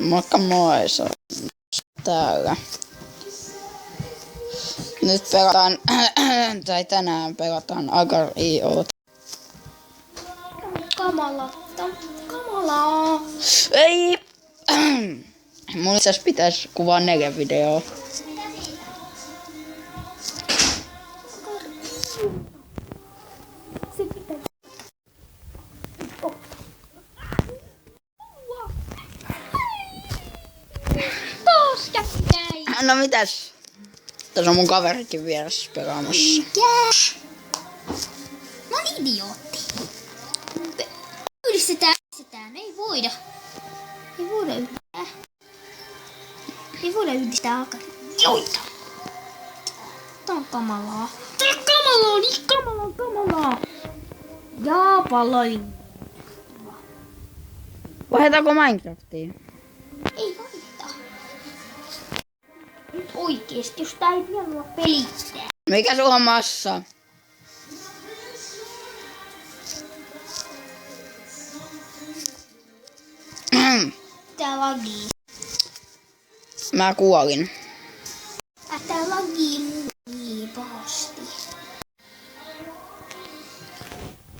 Moikka moi, se on täällä. Nyt pelataan, tai tänään pelataan Agar.io. Kamalaa. Ei! Mun itse asiassa pitäis kuvaa 4 videoa. Se pitää. Taas jättäi. No mitäs? Tässä on mun kaverikin vieressä pelaamassa. Mikä? Mä oon idiootti. Yhdistetään. Ei voida. Ei voida yhdistää Agar.ioita. Tää on kamalaa. Niin kamalaa. Ja paloin. Vaihdetaanko Minecraftiin? Ei vaihda. Nyt oikeesti, jos tää ei vielä mua pelittää. Mikä sulla on massa? Tää lagii. Mä kuolin. Tää lagii niin pahasti.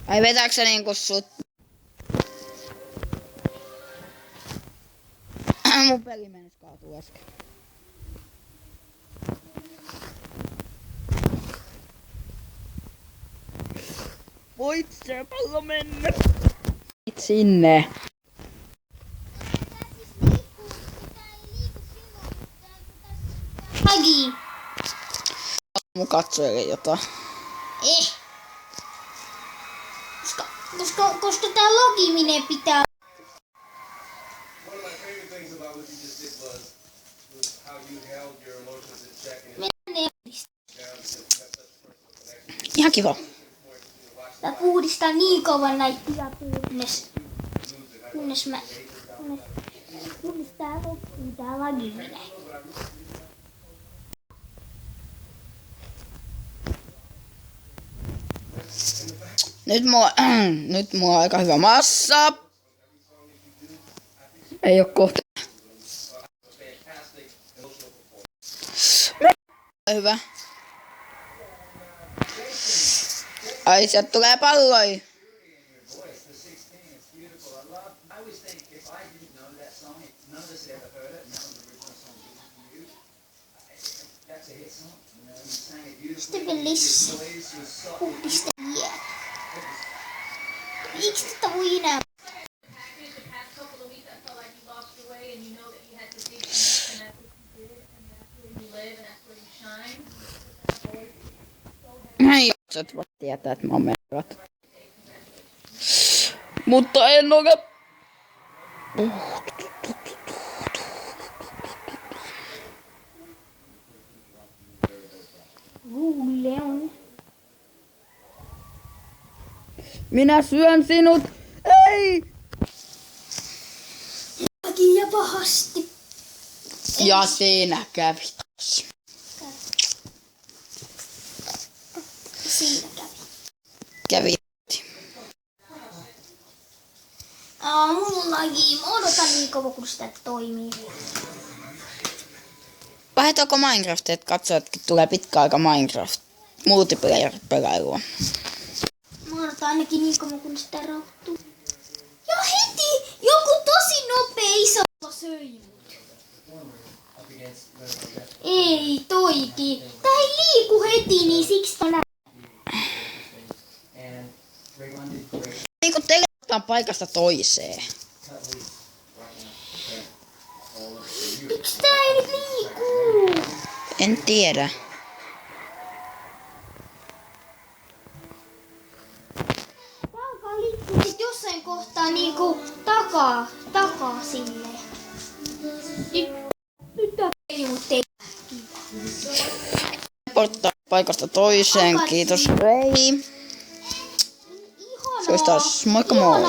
Ai vetääks sä niinku sut? Mun peli menis kaatuu äsken. Voit se pallo mennä? Sinne. Lagii. Mun katsojille jotain. Koska tää logiminen pitää. One of my favorite things about what you just did was how you held your emotions in check and Mennä. down because you have such personal connection. Ihan kiva. Tää puhdistaa niin kauan näitä kunnes tää loppuu tää lagiminen. Nyt mulla on aika hyvä massa. Ei oo kohta. Hyvä. Ai, sieltä tulee palloi. Sitten vielä puhdista. Miksi tätä voi enää? Ei, sä et voi tietää, että mä oon merrat. Mutta en ole. Leon. Minä syön sinut. Ei! Ja pahasti. Ja siinä kävi taas. Siinä kävi. Kävi. Mulla lagii. Mä odotan niin kauan kun sitä toimii. Vaihdetaanko Minecraftia, että katsojatkin tulee pitkä aika Minecraft multiplayer-pelailua. Mä odotan ainakin niin kauan kun sitä rauhoittuu. Ja heti joku tosi nopea iso söi mut. Ei toiki. Tää ei liiku heti, niin siksi on Niinku teleportaan paikasta toiseen. miksi tää ei nyt liiku? En tiedä. Tää alkaa liikkua sit jossain kohtaa niinku takaa silleen. Nyt tää peli mut ei Teleporttaa paikasta toiseen, kiitos. Ei. ihanaa. Se olisi taas moikka moi.